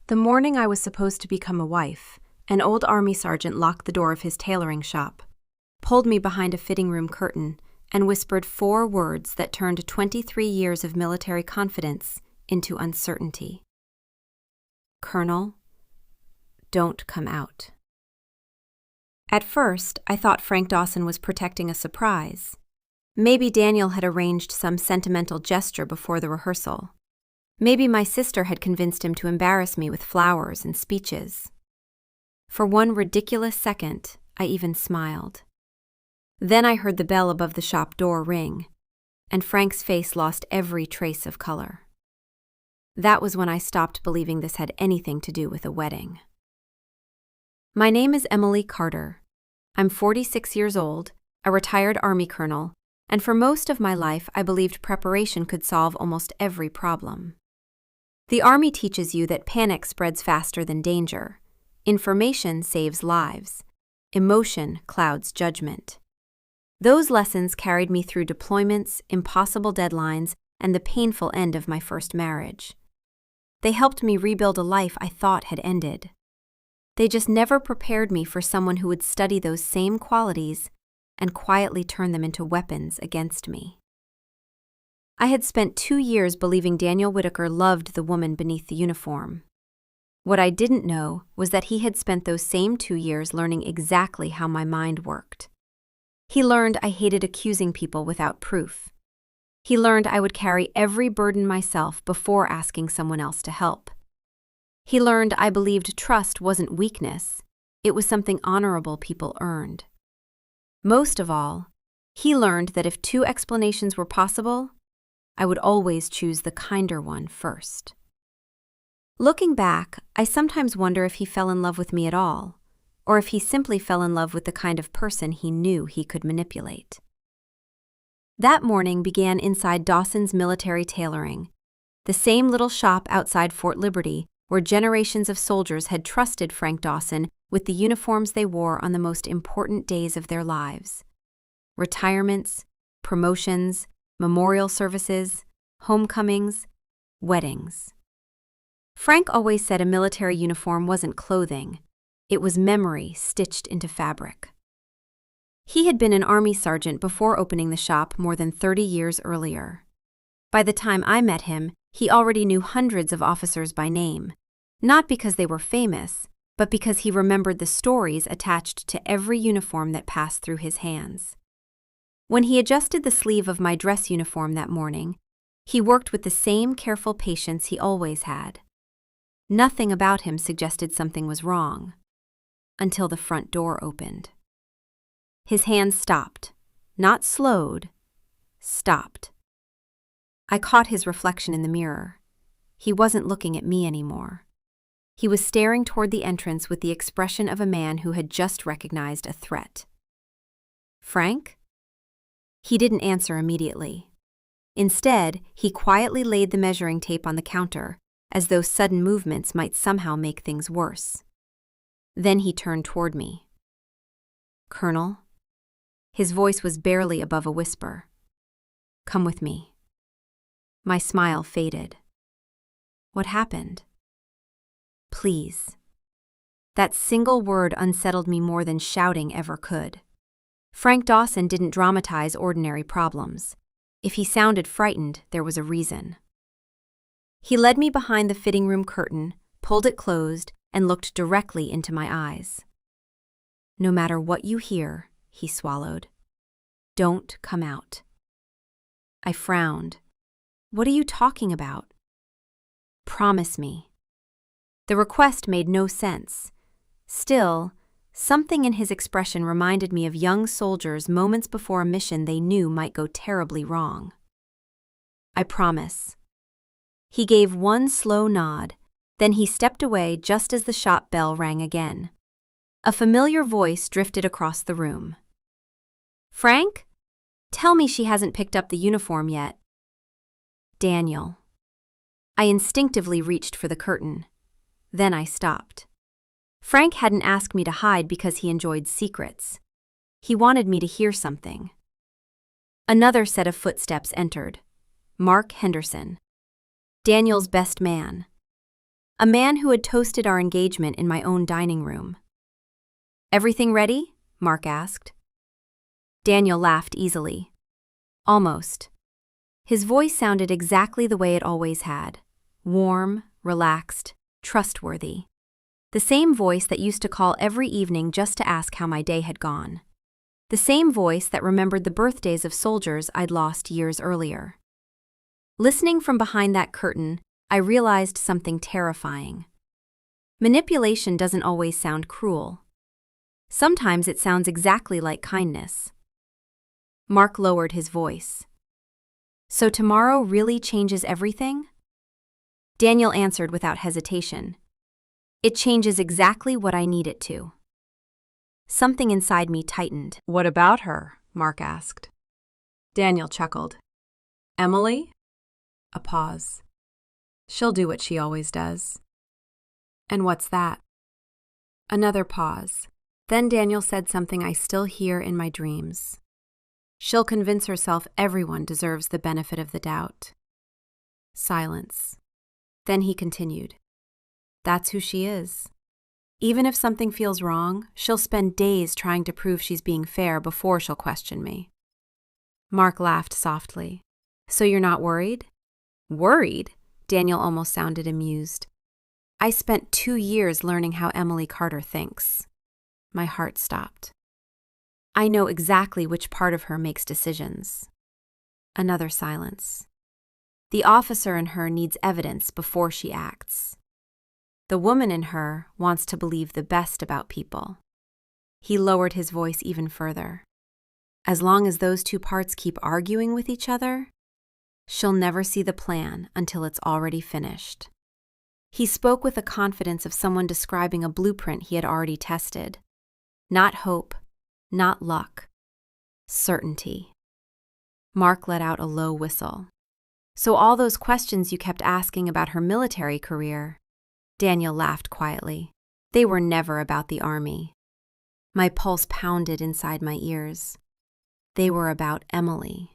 The morning I was supposed to become a wife, an old army sergeant locked the door of his tailoring shop, pulled me behind a fitting room curtain, and whispered 4 words that turned 23 years of military confidence into uncertainty. "Colonel, don't come out." At first, I thought Frank Dawson was protecting a surprise. Maybe Daniel had arranged some sentimental gesture before the rehearsal. Maybe my sister had convinced him to embarrass me with flowers and speeches. For one ridiculous second, I even smiled. Then I heard the bell above the shop door ring, and Frank's face lost every trace of color. That was when I stopped believing this had anything to do with a wedding. My name is Emily Carter. I'm 46 years old, a retired Army colonel, and for most of my life I believed preparation could solve almost every problem. The Army teaches you that panic spreads faster than danger. Information saves lives. Emotion clouds judgment. Those lessons carried me through deployments, impossible deadlines, and the painful end of my first marriage. They helped me rebuild a life I thought had ended. They just never prepared me for someone who would study those same qualities and quietly turn them into weapons against me. I had spent 2 years believing Daniel Whitaker loved the woman beneath the uniform. What I didn't know was that he had spent those same 2 years learning exactly how my mind worked. He learned I hated accusing people without proof. He learned I would carry every burden myself before asking someone else to help. He learned I believed trust wasn't weakness, it was something honorable people earned. Most of all, he learned that if 2 explanations were possible, I would always choose the kinder one first. Looking back, I sometimes wonder if he fell in love with me at all, or if he simply fell in love with the kind of person he knew he could manipulate. That morning began inside Dawson's Military Tailoring, the same little shop outside Fort Liberty where generations of soldiers had trusted Frank Dawson with the uniforms they wore on the most important days of their lives. Retirements, promotions, memorial services, homecomings, weddings. Frank always said a military uniform wasn't clothing, it was memory stitched into fabric. He had been an Army sergeant before opening the shop more than 30 years earlier. By the time I met him, he already knew hundreds of officers by name, not because they were famous, but because he remembered the stories attached to every uniform that passed through his hands. When he adjusted the sleeve of my dress uniform that morning, he worked with the same careful patience he always had. Nothing about him suggested something was wrong, until the front door opened. His hand stopped, not slowed, stopped. I caught his reflection in the mirror. He wasn't looking at me anymore. He was staring toward the entrance with the expression of a man who had just recognized a threat. "Frank?" He didn't answer immediately. Instead, he quietly laid the measuring tape on the counter, as though sudden movements might somehow make things worse. Then he turned toward me. "Colonel?" His voice was barely above a whisper. "Come with me." My smile faded. "What happened?" "Please." That single word unsettled me more than shouting ever could. Frank Dawson didn't dramatize ordinary problems. If he sounded frightened, there was a reason. He led me behind the fitting room curtain, pulled it closed, and looked directly into my eyes. "No matter what you hear," he swallowed, "don't come out." I frowned. "What are you talking about?" "Promise me." The request made no sense. Still, something in his expression reminded me of young soldiers moments before a mission they knew might go terribly wrong. "I promise." He gave one slow nod, then he stepped away just as the shop bell rang again. A familiar voice drifted across the room. "Frank? Tell me she hasn't picked up the uniform yet." "Daniel." I instinctively reached for the curtain. Then I stopped. Frank hadn't asked me to hide because he enjoyed secrets. He wanted me to hear something. Another set of footsteps entered. Mark Henderson. Daniel's best man. A man who had toasted our engagement in my own dining room. "Everything ready?" Mark asked. Daniel laughed easily. "Almost." His voice sounded exactly the way it always had. Warm, relaxed, trustworthy. The same voice that used to call every evening just to ask how my day had gone. The same voice that remembered the birthdays of soldiers I'd lost years earlier. Listening from behind that curtain, I realized something terrifying. Manipulation doesn't always sound cruel. Sometimes it sounds exactly like kindness. Mark lowered his voice. "So tomorrow really changes everything?" Daniel answered without hesitation. "It changes exactly what I need it to." Something inside me tightened. "What about her?" Mark asked. Daniel chuckled. "Emily?" A pause. "She'll do what she always does." "And what's that?" Another pause. Then Daniel said something I still hear in my dreams. "She'll convince herself everyone deserves the benefit of the doubt." Silence. Then he continued. "That's who she is. Even if something feels wrong, she'll spend days trying to prove she's being fair before she'll question me." Mark laughed softly. "So you're not worried?" "Worried?" Daniel almost sounded amused. "I spent 2 years learning how Emily Carter thinks." My heart stopped. "I know exactly which part of her makes decisions." Another silence. "The officer in her needs evidence before she acts. The woman in her wants to believe the best about people." He lowered his voice even further. "As long as those two parts keep arguing with each other, she'll never see the plan until it's already finished." He spoke with the confidence of someone describing a blueprint he had already tested. Not hope, not luck. Certainty. Mark let out a low whistle. "So all those questions you kept asking about her military career," Daniel laughed quietly, "they were never about the army." My pulse pounded inside my ears. They were about Emily.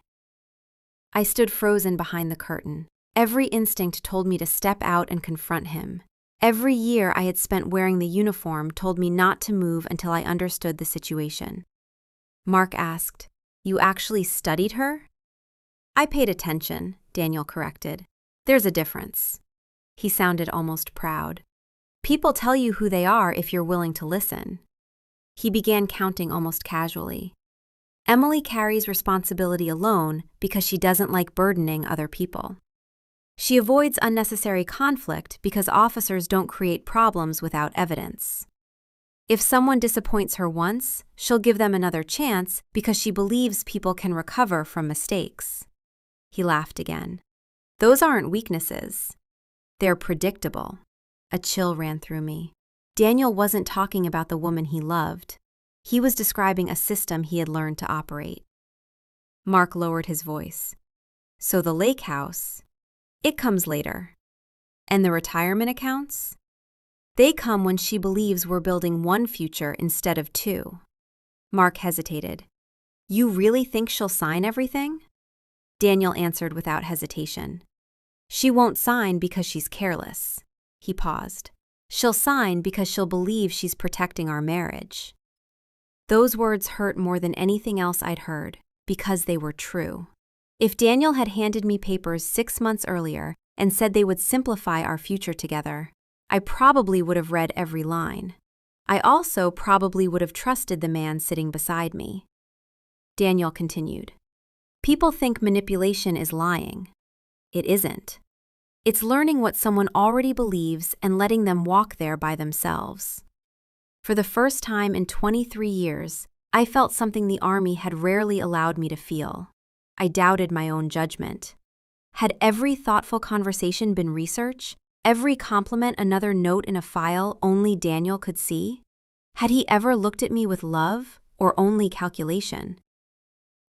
I stood frozen behind the curtain. Every instinct told me to step out and confront him. Every year I had spent wearing the uniform told me not to move until I understood the situation. Mark asked, "You actually studied her?" "I paid attention," Daniel corrected. "There's a difference." He sounded almost proud. "People tell you who they are if you're willing to listen." He began counting almost casually. "Emily carries responsibility alone because she doesn't like burdening other people. She avoids unnecessary conflict because officers don't create problems without evidence. If someone disappoints her once, she'll give them another chance because she believes people can recover from mistakes." He laughed again. "Those aren't weaknesses. They're predictable." A chill ran through me. Daniel wasn't talking about the woman he loved. He was describing a system he had learned to operate. Mark lowered his voice. "So the lake house, it comes later. And the retirement accounts? They come when she believes we're building one future instead of two." Mark hesitated. "You really think she'll sign everything?" Daniel answered without hesitation. "She won't sign because she's careless." He paused. "She'll sign because she'll believe she's protecting our marriage." Those words hurt more than anything else I'd heard, because they were true. If Daniel had handed me papers 6 months earlier and said they would simplify our future together, I probably would have read every line. I also probably would have trusted the man sitting beside me. Daniel continued. "People think manipulation is lying. It isn't. It's learning what someone already believes and letting them walk there by themselves." For the first time in 23 years, I felt something the Army had rarely allowed me to feel. I doubted my own judgment. Had every thoughtful conversation been research? Every compliment another note in a file only Daniel could see? Had he ever looked at me with love or only calculation?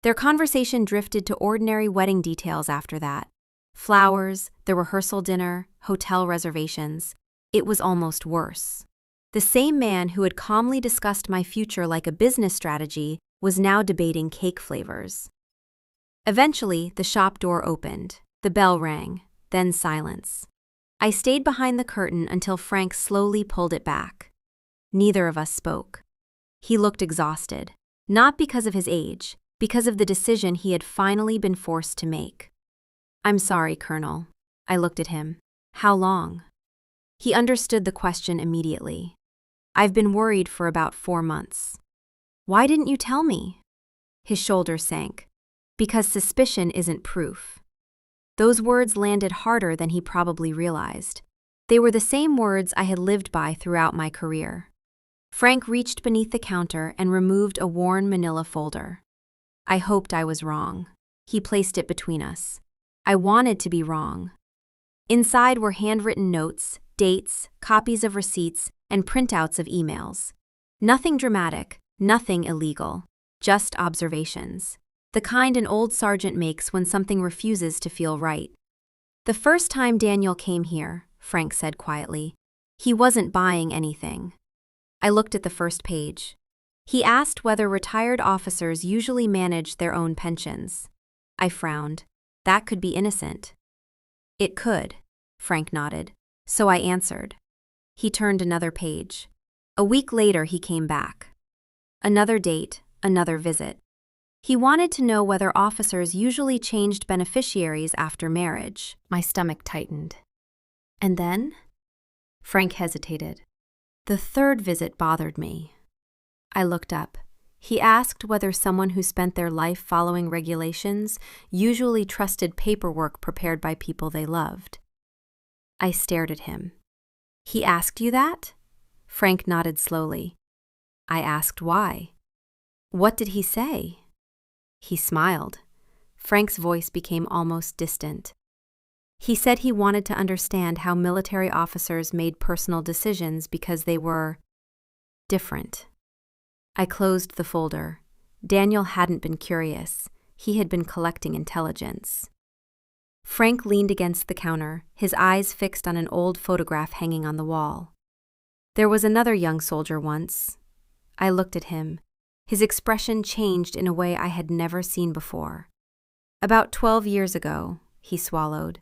Their conversation drifted to ordinary wedding details after that. Flowers, the rehearsal dinner, hotel reservations. It was almost worse. The same man who had calmly discussed my future like a business strategy was now debating cake flavors. Eventually, the shop door opened. The bell rang, then silence. I stayed behind the curtain until Frank slowly pulled it back. Neither of us spoke. He looked exhausted, not because of his age, because of the decision he had finally been forced to make. "I'm sorry, Colonel." I looked at him. "How long?" He understood the question immediately. "I've been worried for about 4 months." "Why didn't you tell me?" His shoulders sank. "Because suspicion isn't proof." Those words landed harder than he probably realized. They were the same words I had lived by throughout my career. Frank reached beneath the counter and removed a worn manila folder. I hoped I was wrong. He placed it between us. I wanted to be wrong. Inside were handwritten notes, dates, copies of receipts, and printouts of emails. Nothing dramatic, nothing illegal, just observations. The kind an old sergeant makes when something refuses to feel right. "The first time Daniel came here," Frank said quietly, "he wasn't buying anything." I looked at the first page. He asked whether retired officers usually manage their own pensions. I frowned. That could be innocent. "It could," Frank nodded. So I answered. He turned another page. A week later he came back. Another date, another visit. He wanted to know whether officers usually changed beneficiaries after marriage. My stomach tightened. "And then?" Frank hesitated. "The third visit bothered me." I looked up. He asked whether someone who spent their life following regulations usually trusted paperwork prepared by people they loved. I stared at him. "He asked you that?" Frank nodded slowly. I asked why. "What did he say?" He smiled. Frank's voice became almost distant. He said he wanted to understand how military officers made personal decisions because they were different. I closed the folder. Daniel hadn't been curious. He had been collecting intelligence. Frank leaned against the counter, his eyes fixed on an old photograph hanging on the wall. "There was another young soldier once." I looked at him. His expression changed in a way I had never seen before. "About 12 years ago," he swallowed.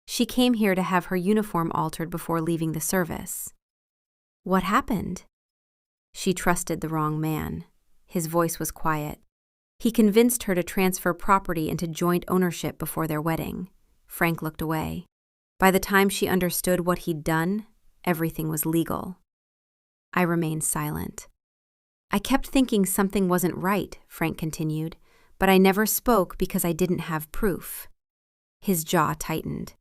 "She came here to have her uniform altered before leaving the service." "What happened?" "She trusted the wrong man." His voice was quiet. "He convinced her to transfer property into joint ownership before their wedding." Frank looked away. By the time she understood what he'd done, everything was legal. I remained silent. "I kept thinking something wasn't right," Frank continued, "but I never spoke because I didn't have proof." His jaw tightened.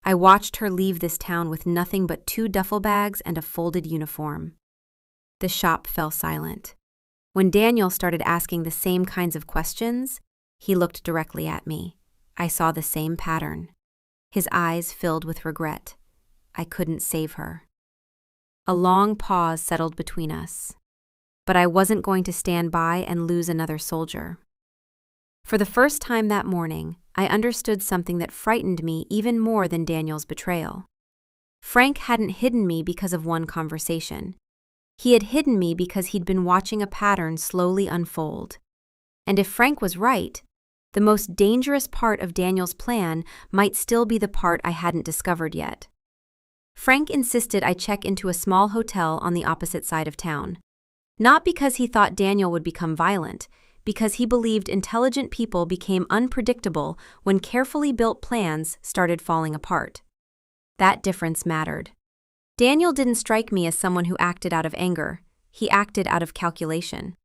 "I watched her leave this town with nothing but 2 duffel bags and a folded uniform." The shop fell silent. When Daniel started asking the same kinds of questions, he looked directly at me. I saw the same pattern. His eyes filled with regret. I couldn't save her. A long pause settled between us. But I wasn't going to stand by and lose another soldier. For the first time that morning, I understood something that frightened me even more than Daniel's betrayal. Frank hadn't hidden me because of one conversation. He had hidden me because he'd been watching a pattern slowly unfold. And if Frank was right, the most dangerous part of Daniel's plan might still be the part I hadn't discovered yet. Frank insisted I check into a small hotel on the opposite side of town. Not because he thought Daniel would become violent, because he believed intelligent people became unpredictable when carefully built plans started falling apart. That difference mattered. Daniel didn't strike me as someone who acted out of anger. He acted out of calculation.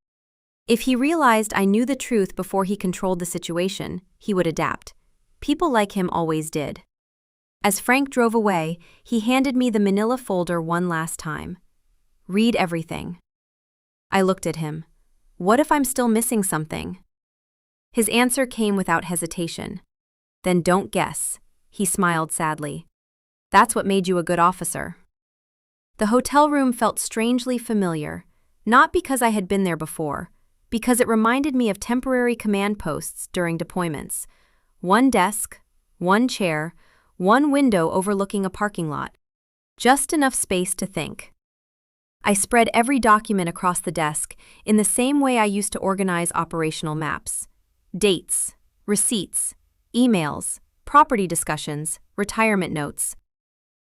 If he realized I knew the truth before he controlled the situation, he would adapt. People like him always did. As Frank drove away, he handed me the manila folder one last time. "Read everything." I looked at him. What if I'm still missing something? His answer came without hesitation. "Then don't guess." He smiled sadly. "That's what made you a good officer." The hotel room felt strangely familiar, not because I had been there before, because it reminded me of temporary command posts during deployments. One desk, one chair, one window overlooking a parking lot. Just enough space to think. I spread every document across the desk in the same way I used to organize operational maps. Dates, receipts, emails, property discussions, retirement notes.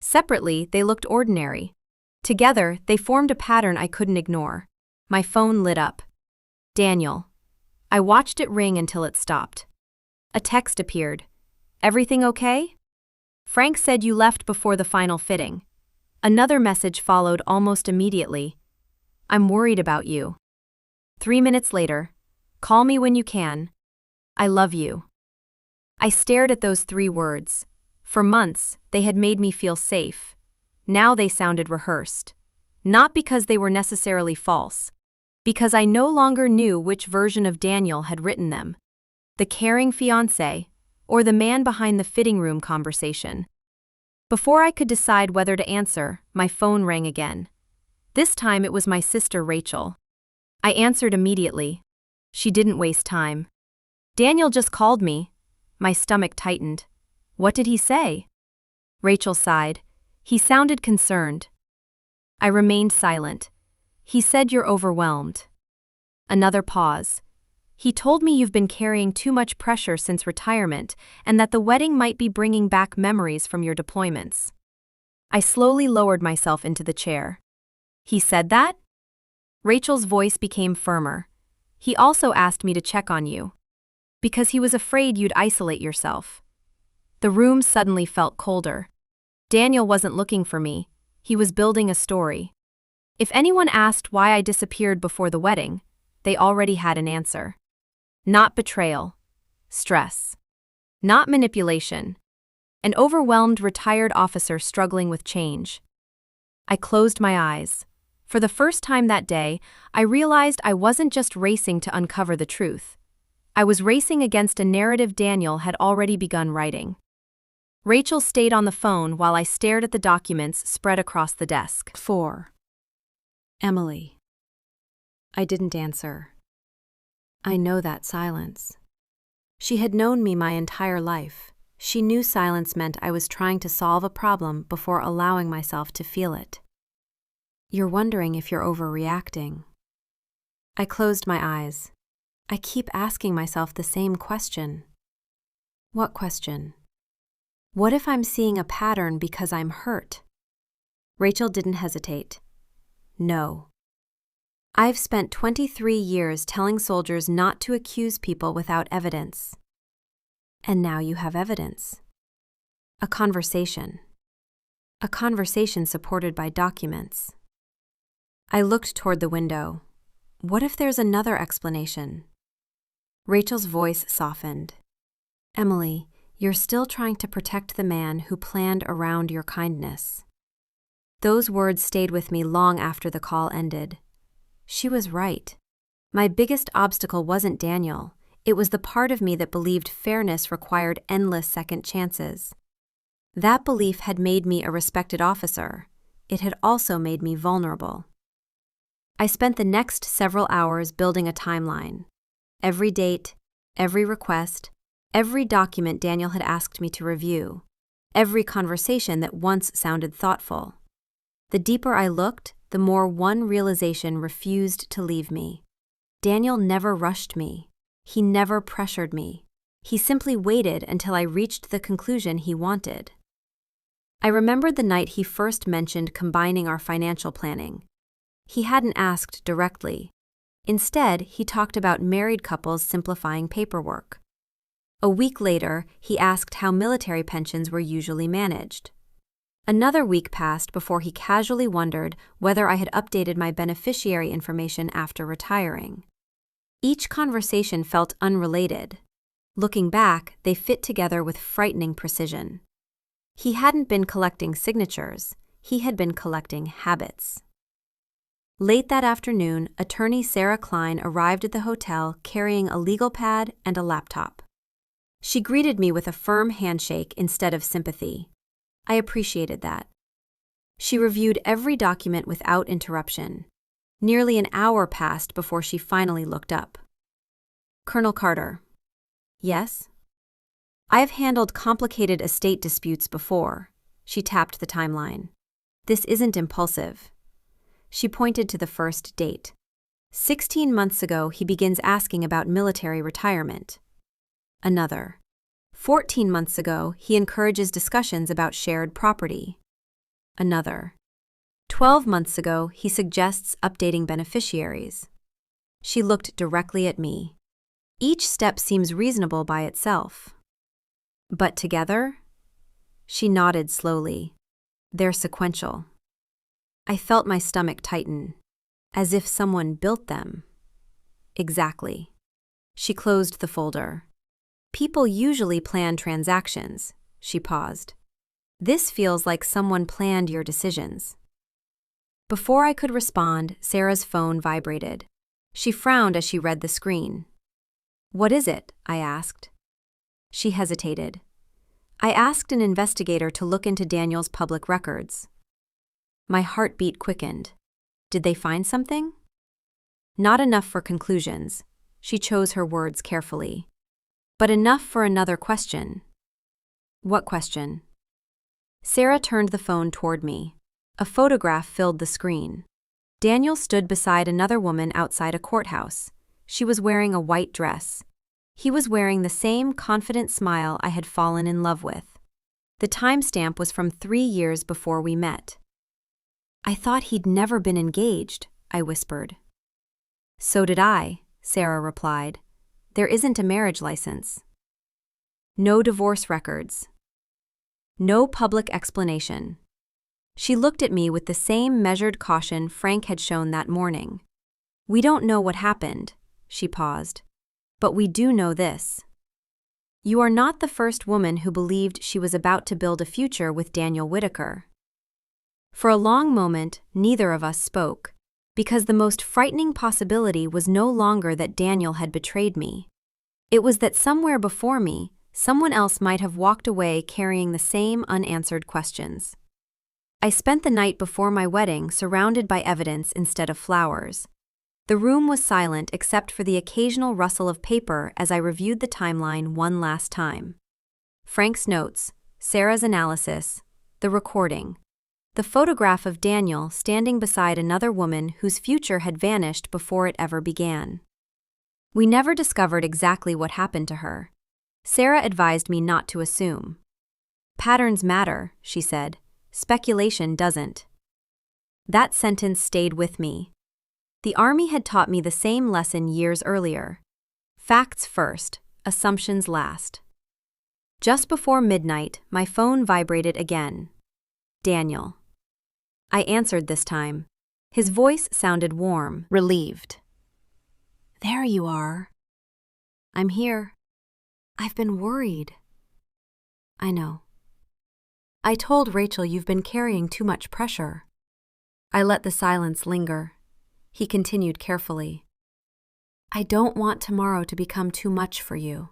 Separately, they looked ordinary. Together, they formed a pattern I couldn't ignore. My phone lit up. Daniel. I watched it ring until it stopped. A text appeared. Everything okay? Frank said you left before the final fitting. Another message followed almost immediately. I'm worried about you. 3 minutes later. Call me when you can. I love you. I stared at those 3 words. For months, they had made me feel safe. Now they sounded rehearsed. Not because they were necessarily false, because I no longer knew which version of Daniel had written them. The caring fiancé, or the man behind the fitting room conversation. Before I could decide whether to answer, my phone rang again. This time it was my sister Rachel. I answered immediately. She didn't waste time. Daniel just called me. My stomach tightened. What did he say? Rachel sighed. He sounded concerned. I remained silent. He said you're overwhelmed. Another pause. He told me you've been carrying too much pressure since retirement and that the wedding might be bringing back memories from your deployments. I slowly lowered myself into the chair. He said that? Rachel's voice became firmer. He also asked me to check on you. Because he was afraid you'd isolate yourself. The room suddenly felt colder. Daniel wasn't looking for me. He was building a story. If anyone asked why I disappeared before the wedding, they already had an answer. Not betrayal. Stress. Not manipulation. An overwhelmed retired officer struggling with change. I closed my eyes. For the first time that day, I realized I wasn't just racing to uncover the truth. I was racing against a narrative Daniel had already begun writing. Rachel stayed on the phone while I stared at the documents spread across the desk. 4. Emily. I didn't answer. I know that silence. She had known me my entire life. She knew silence meant I was trying to solve a problem before allowing myself to feel it. You're wondering if you're overreacting. I closed my eyes. I keep asking myself the same question. What question? What if I'm seeing a pattern because I'm hurt? Rachel didn't hesitate. No. I've spent 23 years telling soldiers not to accuse people without evidence. And now you have evidence. A conversation. A conversation supported by documents. I looked toward the window. What if there's another explanation? Rachel's voice softened. Emily, you're still trying to protect the man who planned around your kindness. Those words stayed with me long after the call ended. She was right. My biggest obstacle wasn't Daniel. It was the part of me that believed fairness required endless second chances. That belief had made me a respected officer. It had also made me vulnerable. I spent the next several hours building a timeline. Every date, every request, every document Daniel had asked me to review, every conversation that once sounded thoughtful. The deeper I looked, the more one realization refused to leave me. Daniel never rushed me. He never pressured me. He simply waited until I reached the conclusion he wanted. I remembered the night he first mentioned combining our financial planning. He hadn't asked directly. Instead, he talked about married couples simplifying paperwork. A week later, he asked how military pensions were usually managed. Another week passed before he casually wondered whether I had updated my beneficiary information after retiring. Each conversation felt unrelated. Looking back, they fit together with frightening precision. He hadn't been collecting signatures. He had been collecting habits. Late that afternoon, attorney Sarah Klein arrived at the hotel carrying a legal pad and a laptop. She greeted me with a firm handshake instead of sympathy. I appreciated that. She reviewed every document without interruption. Nearly an hour passed before she finally looked up. Colonel Carter. Yes? I've handled complicated estate disputes before. She tapped the timeline. This isn't impulsive. She pointed to the first date. 16 months ago, he begins asking about military retirement. Another. 14 months ago, he encourages discussions about shared property. Another. 12 months ago, he suggests updating beneficiaries. She looked directly at me. Each step seems reasonable by itself. But together? She nodded slowly. They're sequential. I felt my stomach tighten, as if someone built them. Exactly. She closed the folder. People usually plan transactions, she paused. This feels like someone planned your decisions. Before I could respond, Sarah's phone vibrated. She frowned as she read the screen. What is it? I asked. She hesitated. I asked an investigator to look into Daniel's public records. My heartbeat quickened. Did they find something? Not enough for conclusions. She chose her words carefully. But enough for another question. What question? Sarah turned the phone toward me. A photograph filled the screen. Daniel stood beside another woman outside a courthouse. She was wearing a white dress. He was wearing the same confident smile I had fallen in love with. The timestamp was from 3 years before we met. I thought he'd never been engaged, I whispered. So did I, Sarah replied. There isn't a marriage license. No divorce records. No public explanation. She looked at me with the same measured caution Frank had shown that morning. We don't know what happened, she paused. But we do know this. You are not the first woman who believed she was about to build a future with Daniel Whitaker. For a long moment, neither of us spoke, because the most frightening possibility was no longer that Daniel had betrayed me. It was that somewhere before me, someone else might have walked away carrying the same unanswered questions. I spent the night before my wedding surrounded by evidence instead of flowers. The room was silent except for the occasional rustle of paper as I reviewed the timeline one last time. Frank's notes, Sarah's analysis, the recording, the photograph of Daniel standing beside another woman whose future had vanished before it ever began. We never discovered exactly what happened to her. Sarah advised me not to assume. Patterns matter, she said. Speculation doesn't. That sentence stayed with me. The Army had taught me the same lesson years earlier. Facts first, assumptions last. Just before midnight, my phone vibrated again. Daniel. I answered this time. His voice sounded warm, relieved. There you are. I'm here. I've been worried. I know. I told Rachel you've been carrying too much pressure. I let the silence linger. He continued carefully. I don't want tomorrow to become too much for you.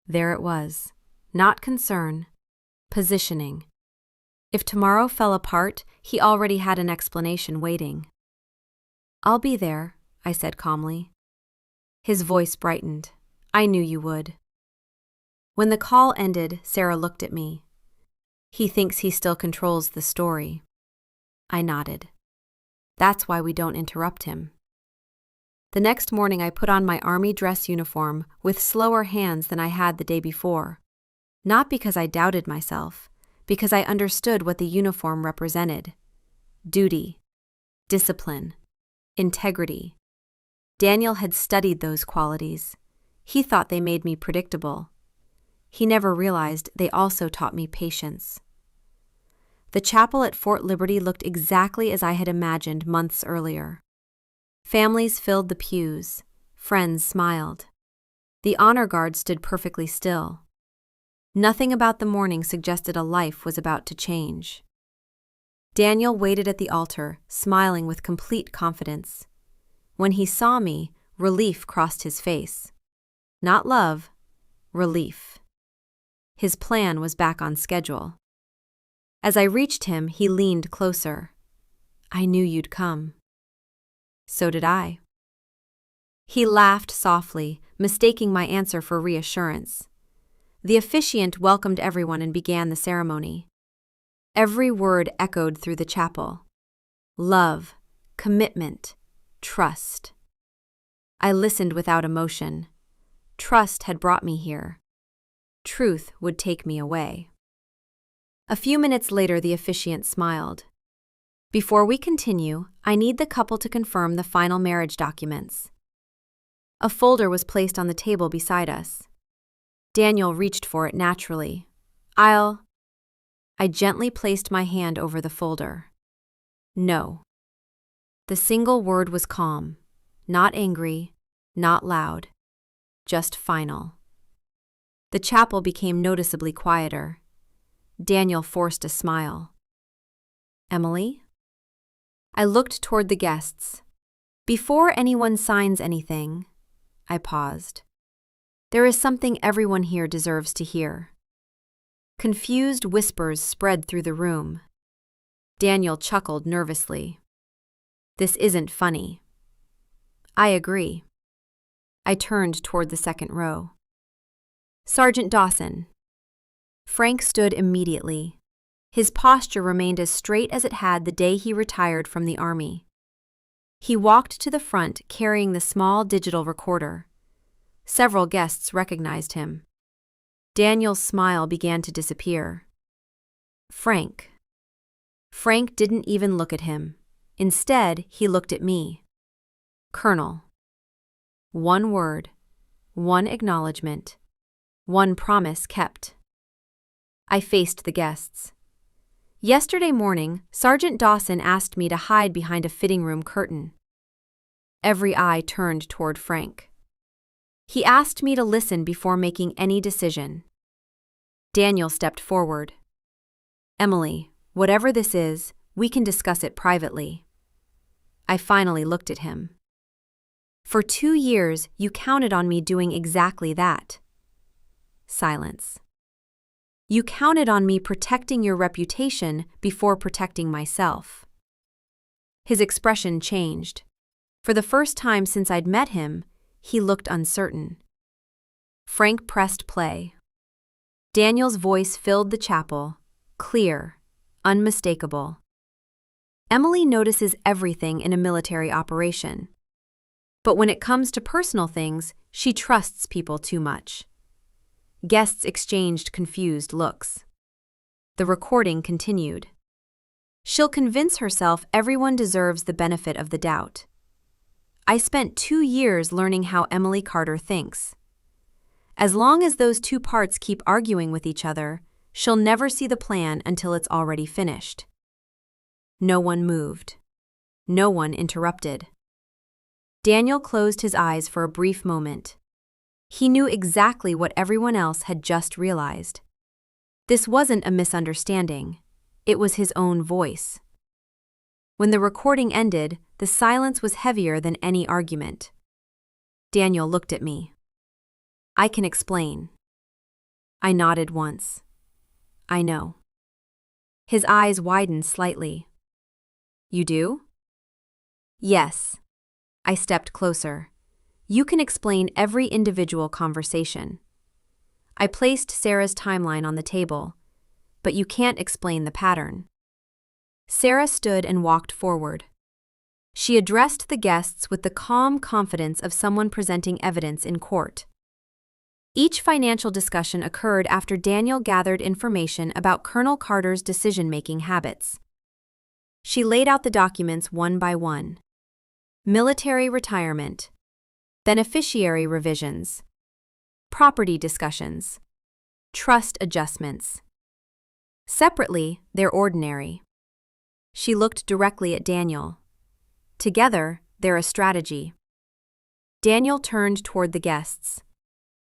There it was. Not concern. Positioning. If tomorrow fell apart, he already had an explanation waiting. I'll be there, I said calmly. His voice brightened. I knew you would. When the call ended, Sarah looked at me. He thinks he still controls the story. I nodded. That's why we don't interrupt him. The next morning I put on my army dress uniform with slower hands than I had the day before. Not because I doubted myself, because I understood what the uniform represented. Duty, discipline, integrity. Daniel had studied those qualities. He thought they made me predictable. He never realized they also taught me patience. The chapel at Fort Liberty looked exactly as I had imagined months earlier. Families filled the pews. Friends smiled. The honor guard stood perfectly still. Nothing about the morning suggested a life was about to change. Daniel waited at the altar, smiling with complete confidence. When he saw me, relief crossed his face. Not love, relief. His plan was back on schedule. As I reached him, he leaned closer. I knew you'd come. So did I. He laughed softly, mistaking my answer for reassurance. The officiant welcomed everyone and began the ceremony. Every word echoed through the chapel. Love, commitment, trust. I listened without emotion. Trust had brought me here. Truth would take me away. A few minutes later, the officiant smiled. Before we continue, I need the couple to confirm the final marriage documents. A folder was placed on the table beside us. Daniel reached for it naturally. I gently placed my hand over the folder. No. The single word was calm, not angry, not loud, just final. The chapel became noticeably quieter. Daniel forced a smile. Emily? I looked toward the guests. Before anyone signs anything, I paused. There is something everyone here deserves to hear. Confused whispers spread through the room. Daniel chuckled nervously. This isn't funny. I agree. I turned toward the second row. Sergeant Dawson. Frank stood immediately. His posture remained as straight as it had the day he retired from the Army. He walked to the front carrying the small digital recorder. Several guests recognized him. Daniel's smile began to disappear. Frank. Frank didn't even look at him. Instead, he looked at me. Colonel. One word, one acknowledgement, one promise kept. I faced the guests. Yesterday morning, Sergeant Dawson asked me to hide behind a fitting room curtain. Every eye turned toward Frank. He asked me to listen before making any decision. Daniel stepped forward. Emily, whatever this is, we can discuss it privately. I finally looked at him. For 2 years, you counted on me doing exactly that. Silence. You counted on me protecting your reputation before protecting myself. His expression changed. For the first time since I'd met him, he looked uncertain. Frank pressed play. Daniel's voice filled the chapel, clear, unmistakable. Emily notices everything in a military operation. But when it comes to personal things, she trusts people too much. Guests exchanged confused looks. The recording continued. She'll convince herself everyone deserves the benefit of the doubt. I spent 2 years learning how Emily Carter thinks. As long as those two parts keep arguing with each other, she'll never see the plan until it's already finished. No one moved. No one interrupted. Daniel closed his eyes for a brief moment. He knew exactly what everyone else had just realized. This wasn't a misunderstanding. It was his own voice. When the recording ended, the silence was heavier than any argument. Daniel looked at me. I can explain. I nodded once. I know. His eyes widened slightly. You do? Yes. I stepped closer. You can explain every individual conversation. I placed Sarah's timeline on the table, but you can't explain the pattern. Sarah stood and walked forward. She addressed the guests with the calm confidence of someone presenting evidence in court. Each financial discussion occurred after Daniel gathered information about Colonel Carter's decision-making habits. She laid out the documents one by one. Military retirement, beneficiary revisions, property discussions, trust adjustments. Separately, they're ordinary. She looked directly at Daniel. Together, they're a strategy. Daniel turned toward the guests.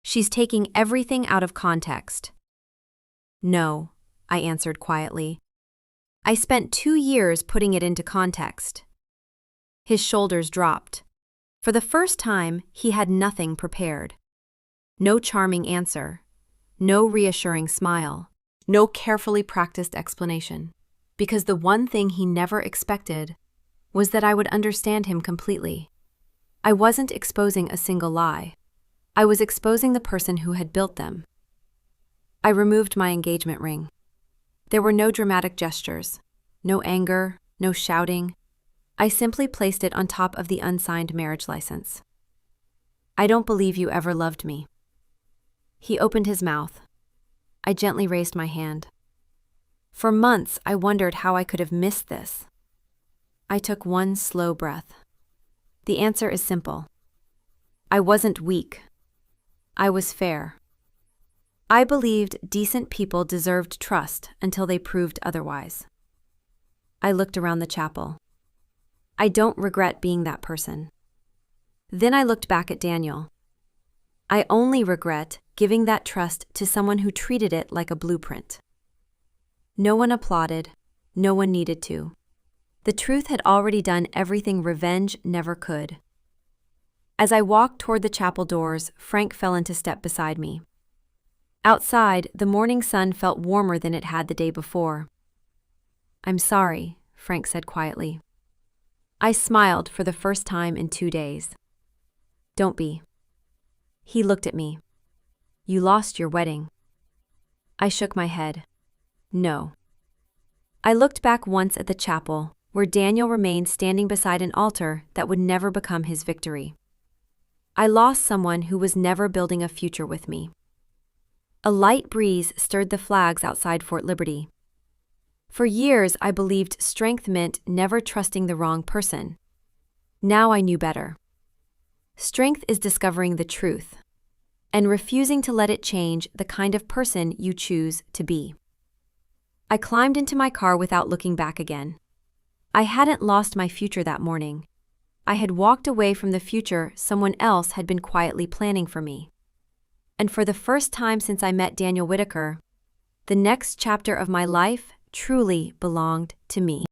She's taking everything out of context. No, I answered quietly. I spent 2 years putting it into context. His shoulders dropped. For the first time, he had nothing prepared. No charming answer. No reassuring smile. No carefully practiced explanation. Because the one thing he never expected was that I would understand him completely. I wasn't exposing a single lie. I was exposing the person who had built them. I removed my engagement ring. There were no dramatic gestures, no anger, no shouting. I simply placed it on top of the unsigned marriage license. I don't believe you ever loved me. He opened his mouth. I gently raised my hand. For months, I wondered how I could have missed this. I took one slow breath. The answer is simple. I wasn't weak. I was fair. I believed decent people deserved trust until they proved otherwise. I looked around the chapel. I don't regret being that person. Then I looked back at Daniel. I only regret giving that trust to someone who treated it like a blueprint. No one applauded. No one needed to. The truth had already done everything revenge never could. As I walked toward the chapel doors, Frank fell into step beside me. Outside, the morning sun felt warmer than it had the day before. "I'm sorry," Frank said quietly. I smiled for the first time in 2 days. "Don't be." He looked at me. "You lost your wedding." I shook my head. "No." I looked back once at the chapel, where Daniel remained standing beside an altar that would never become his victory. I lost someone who was never building a future with me. A light breeze stirred the flags outside Fort Liberty. For years, I believed strength meant never trusting the wrong person. Now I knew better. Strength is discovering the truth and refusing to let it change the kind of person you choose to be. I climbed into my car without looking back again. I hadn't lost my future that morning. I had walked away from the future someone else had been quietly planning for me. And for the first time since I met Daniel Whitaker, the next chapter of my life truly belonged to me.